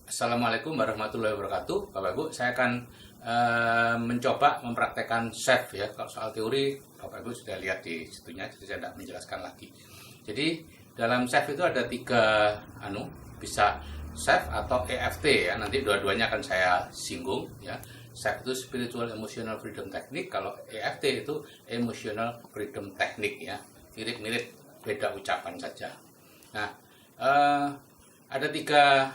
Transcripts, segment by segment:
Assalamualaikum warahmatullahi wabarakatuh, Bapak Ibu. Saya akan mencoba mempraktekkan chef ya. Kalau soal teori, Bapak Ibu sudah lihat di situnya, jadi saya tidak menjelaskan lagi. Jadi dalam chef itu ada tiga bisa chef atau EFT ya. Nanti dua-duanya akan saya singgung ya. Chef itu Spiritual Emotional Freedom Technique, kalau EFT itu Emotional Freedom Technique ya. Mirip-mirip, beda ucapan saja. Nah, ada tiga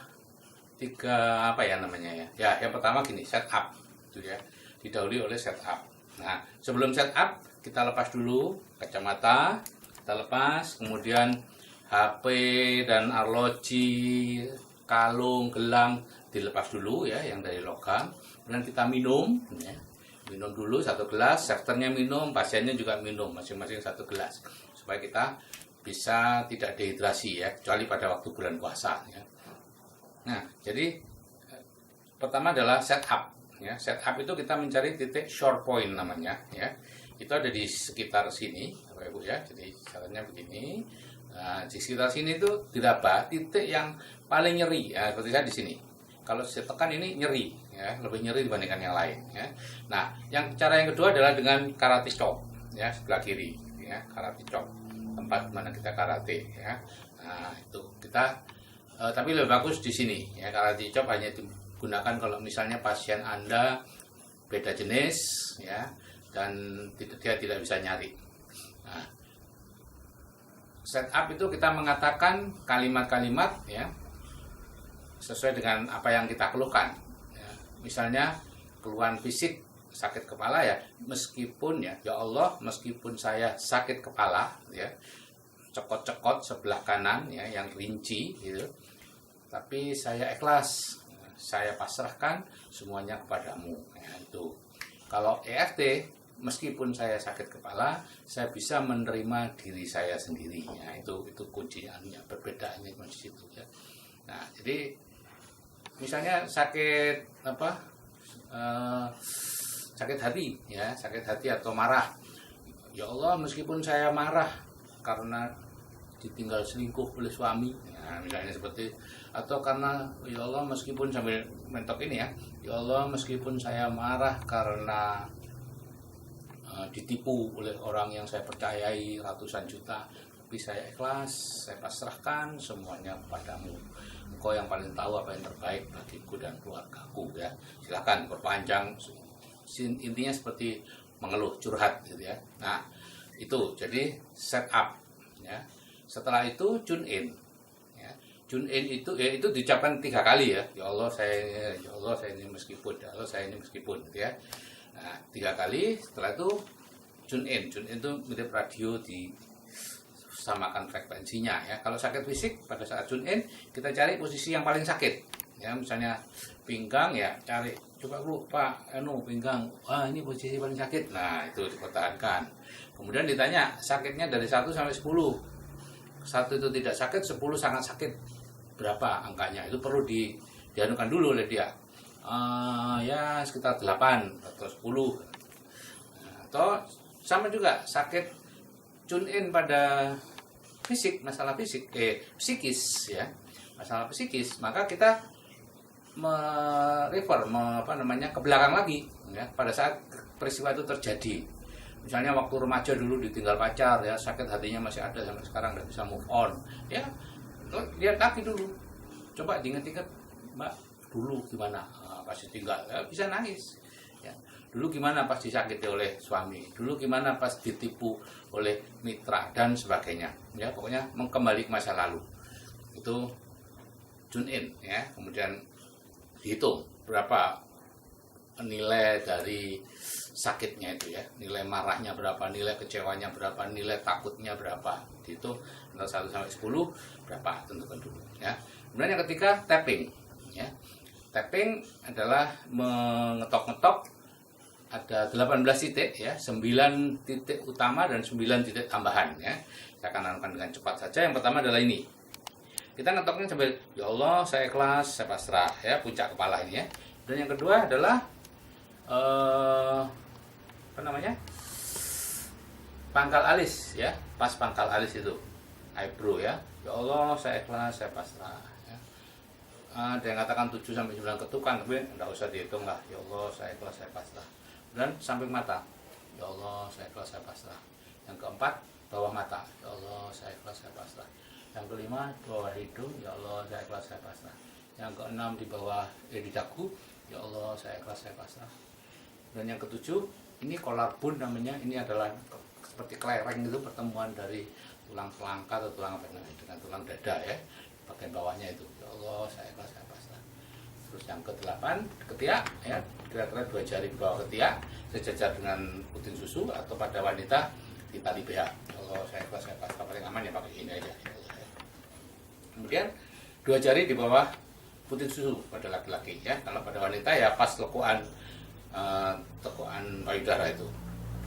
apa ya namanya ya. Ya, yang pertama gini, setup itu ya. Didahului oleh setup. Nah, sebelum setup kita lepas dulu kacamata, kita lepas, kemudian HP dan arloji, kalung, gelang dilepas dulu ya, yang dari logam. Kemudian kita minum ya. Minum dulu satu gelas, serternya minum, pasiennya juga minum, masing-masing satu gelas supaya kita bisa tidak dehidrasi ya, kecuali pada waktu bulan puasa ya. Nah, jadi pertama adalah setup ya. Setup itu kita mencari titik short point namanya ya. Itu ada di sekitar sini, Bapak Ibu ya. Jadi caranya begini. Nah, di sekitar sini itu diraba titik yang paling nyeri ya, seperti saya di sini. Kalau saya tekan ini nyeri ya, lebih nyeri dibandingkan yang lain ya. Nah, cara yang kedua adalah dengan karate chop ya, sebelah kiri ya, karate chop. Tempat mana kita karate ya. Nah, itu kita tapi lebih bagus di sini ya. Karate chop hanya digunakan kalau misalnya pasien Anda beda jenis ya, dan dia tidak bisa nyari. Nah, setup itu kita mengatakan kalimat-kalimat ya sesuai dengan apa yang kita keluhkan ya. Misalnya keluhan fisik, sakit kepala ya, meskipun ya Allah, meskipun saya sakit kepala ya, cekot-cekot sebelah kanan ya, yang rinci gitu, tapi saya ikhlas, saya pasrahkan semuanya kepadamu ya. Itu kalau EFT, meskipun saya sakit kepala, saya bisa menerima diri saya sendiri ya. Itu kuncinya, perbedaannya di situ ya. Nah, jadi misalnya sakit sakit hati ya, sakit hati atau marah, ya Allah, meskipun saya marah karena ditinggal selingkuh oleh suami ya, misalnya seperti, atau karena ya Allah, meskipun sambil mentok ini ya, ya Allah, meskipun saya marah karena ditipu oleh orang yang saya percayai ratusan juta, tapi saya ikhlas, saya pasrahkan semuanya kepadamu. Engkau yang paling tahu apa yang terbaik bagiku dan keluargaku ya. Silakan perpanjang, intinya seperti mengeluh, curhat gitu ya. Nah, itu jadi setup ya. Setelah itu tune in ya. Tune in itu ya, itu diucapkan 3 kali ya. Ya Allah saya ini meskipun, ya Allah saya ini meskipun gitu ya. Nah, 3 kali. Setelah itu tune in. Tune in itu mirip radio, disamakan frekuensinya ya. Kalau sakit fisik, pada saat tune in kita cari posisi yang paling sakit ya. Misalnya pinggang ya, cari coba lu Pak pinggang, ini posisi paling sakit. Nah, itu dipertahankan. Kemudian ditanya sakitnya dari 1 sampai 10. 1 itu tidak sakit, 10 sangat sakit, berapa angkanya? Itu perlu dianukan dulu oleh dia. Ya sekitar 8 atau 10. Nah, atau sama juga sakit, tune in pada fisik, masalah fisik, psikis ya, masalah psikis, maka kita merefer ke belakang lagi ya, pada saat peristiwa itu terjadi. Misalnya waktu remaja dulu ditinggal pacar ya, sakit hatinya masih ada sampai sekarang, nggak bisa move on ya, lihat kaki dulu, coba diingat-ingat, Mbak, dulu gimana pas ditinggal ya, bisa nangis ya. Dulu gimana pas disakiti oleh suami, dulu gimana pas ditipu oleh mitra dan sebagainya ya. Pokoknya kembali ke masa lalu, itu tune in ya. Kemudian dihitung berapa nilai dari sakitnya itu ya, nilai marahnya berapa, nilai kecewanya berapa, nilai takutnya berapa, itu antara 1 sampai 10 berapa, tentukan dulu ya. Kemudian yang ketiga, tapping ya. Tapping adalah mengetok-ngetok, ada 18 titik ya, 9 titik utama dan 9 titik tambahan ya. Saya akan lakukan dengan cepat saja. Yang pertama adalah ini, kita ngetoknya sambil ya Allah saya ikhlas, saya pasrah ya, puncak kepala ini ya. Dan yang kedua adalah pangkal alis ya, pas pangkal alis itu eyebrow ya. Ya Allah saya ikhlas, saya pasrah ya. ada yang katakan 7 sampai 9 ketukan, tapi enggak usah dihitung lah. Ya Allah, saya ikhlas, saya pasrah. Dan samping mata, ya Allah, saya ikhlas, saya pasrah. Yang keempat, bawah mata, ya Allah, saya ikhlas, saya pasrah. Yang kelima, bawah hidung, ya Allah, saya ikhlas, saya pasrah. Yang keenam, di bawah di dagu, ya Allah, saya ikhlas, saya pasrah. Dan yang ketujuh, ini collarbone namanya, ini adalah seperti kelereng itu, pertemuan dari tulang selangka atau tulang apa namanya, dengan tulang dada ya, bagian bawahnya itu. Ya Allah, saya ikhlas, saya pasrah. Terus yang ke-8, ketiak ya, kira-kira 2 jari di bawah ketiak sejajar dengan puting susu, atau pada wanita di tali BH. Ya Allah, saya ikhlas, saya pasrah. Paling aman ya pakai ini aja. Ya Allah, ya. Kemudian 2 jari di bawah puting susu pada laki-laki ya. Kalau pada wanita ya pas tekuan payudara itu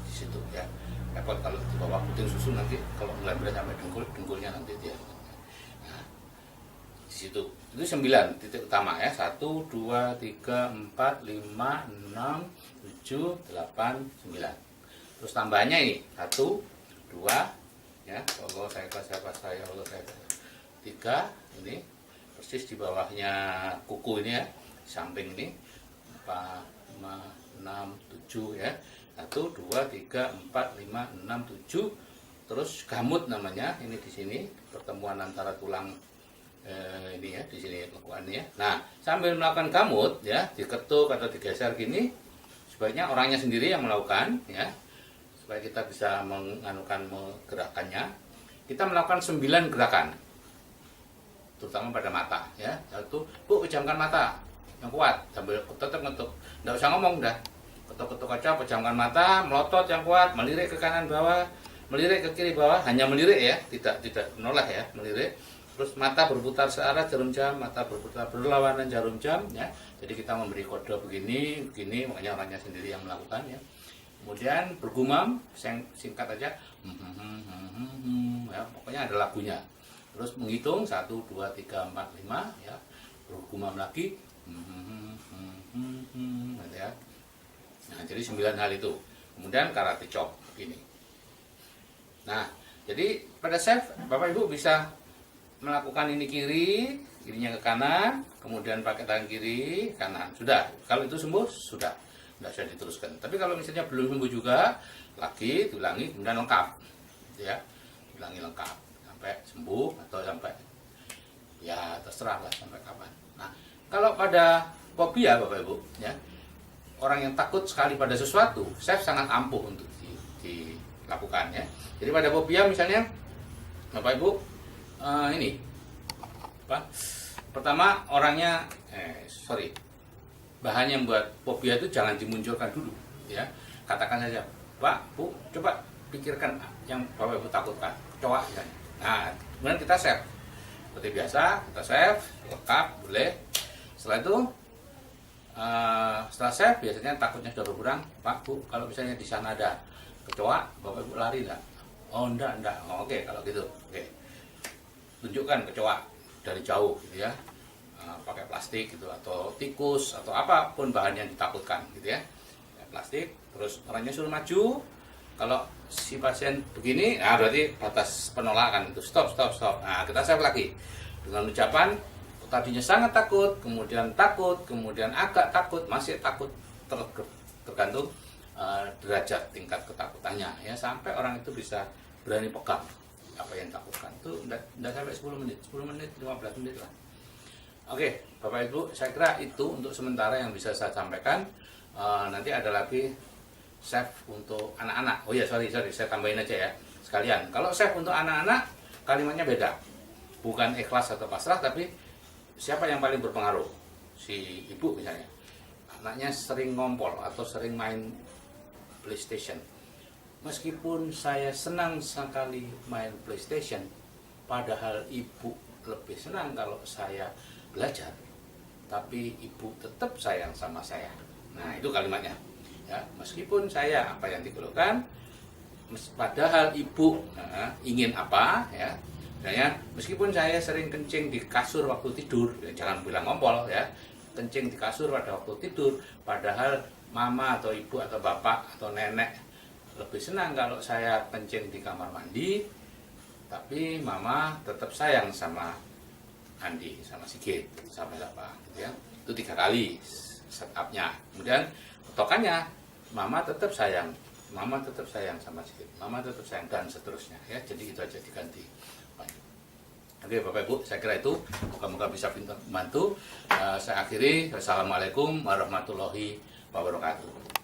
di situ ya. Repot kalau di bawah puting susu, nanti kalau mulai sampai dengkulnya nanti dia. Nah, di situ itu 9 titik utama ya. 1 2 3 4 5 6 7 8 9. Terus tambahnya ini 1 2 ya. Allah, saya ikhlas, saya pasrah, ya Allah, saya pasrah. 3 ini persis di bawahnya kuku ini ya, di samping ini 4 5 6 7 ya. 1 2 3 4 5 6 7. Terus gamut namanya, ini di sini pertemuan antara tulang ini ya, di sini lekuannya. Nah, sambil melakukan gamut ya, diketuk atau digeser gini, sebaiknya orangnya sendiri yang melakukan ya, supaya kita bisa menggerakkannya. Kita melakukan 9 gerakan, terutama pada mata ya. 1, Bu, pejamkan mata yang kuat sambil tetap ngetuk, nggak usah ngomong dah, ketuk-ketuk aja, pejamkan mata, melotot yang kuat, melirik ke kanan bawah, melirik ke kiri bawah, hanya melirik ya, tidak menoleh ya, melirik. Terus mata berputar searah jarum jam, mata berputar berlawanan jarum jam ya. Jadi kita memberi kode begini, makanya orangnya sendiri yang melakukan ya. Kemudian bergumam, singkat aja, ya, pokoknya ada lagunya. Terus menghitung 1 2 3 4 5 ya, bergumam lagi, gitu ya. Nah, jadi 9 hal itu. Kemudian karate chop begini. Nah, jadi pada chef Bapak Ibu bisa melakukan ini kirinya ke kanan, kemudian pakai tangan kiri, kanan. Sudah. Kalau itu sembuh, sudah. Tidak usah diteruskan. Tapi kalau misalnya belum sembuh juga, lagi diulangi, kemudian lengkap. Ya, ulangi lengkap sampai sembuh atau sampai ya terserah lah sampai kapan. Nah, kalau pada fobia Bapak Ibu, ya, orang yang takut sekali pada sesuatu, chef sangat ampuh untuk dilakukan ya. Jadi pada fobia misalnya Bapak Ibu, ini apa? Pertama orangnya bahan yang buat fobia itu jangan dimunculkan dulu ya. Katakan saja, Pak, Bu, coba pikirkan yang Bapak Ibu takutkan, kecoa misalnya. Nah, kemudian kita save seperti biasa, kita save lengkap boleh. Setelah itu setelah save biasanya takutnya sudah berkurang. Pak, Bu, kalau misalnya di sana ada kecoa, Bapak Ibu lari enggak? Oh, enggak. Oh, oke, kalau gitu. Oke. Tunjukkan kecoa dari jauh gitu ya, pakai plastik gitu, atau tikus atau apapun bahan yang ditakutkan gitu ya, plastik. Terus orangnya suruh maju. Kalau si pasien begini, nah berarti batas penolakan itu stop. Nah, kita save lagi dengan ucapan tadinya sangat takut, kemudian agak takut, masih takut, tergantung derajat tingkat ketakutannya ya, sampai orang itu bisa berani pegang apa yang takutkan. Itu enggak sampai 10 menit, 15 menit lah. Oke, Bapak Ibu, saya kira itu untuk sementara yang bisa saya sampaikan. Nanti ada lagi chef untuk anak-anak. Oh ya, sorry, saya tambahin aja ya sekalian. Kalau chef untuk anak-anak, kalimatnya beda. Bukan ikhlas atau pasrah, tapi siapa yang paling berpengaruh? Si ibu misalnya, anaknya sering ngompol atau sering main PlayStation. Meskipun saya senang sekali main PlayStation, padahal ibu lebih senang kalau saya belajar, tapi ibu tetap sayang sama saya. Nah, itu kalimatnya ya. Meskipun saya apa yang dikeluhkan, padahal ibu ingin apa ya. Misalnya, meskipun saya sering kencing di kasur waktu tidur, ya, jangan bilang ngompol ya, kencing di kasur pada waktu tidur, padahal mama atau ibu atau bapak atau nenek lebih senang kalau saya kencing di kamar mandi, tapi mama tetap sayang sama Andi sama Sigit sama siapa gitu ya. Itu 3 kali setupnya. Kemudian tokannya, mama tetap sayang sama Sigit, mama tetap sayang, dan seterusnya ya. Jadi itu aja diganti. Oke Bapak Ibu, saya kira itu moga-moga bisa membantu. Saya akhiri. Wassalamualaikum warahmatullahi wabarakatuh.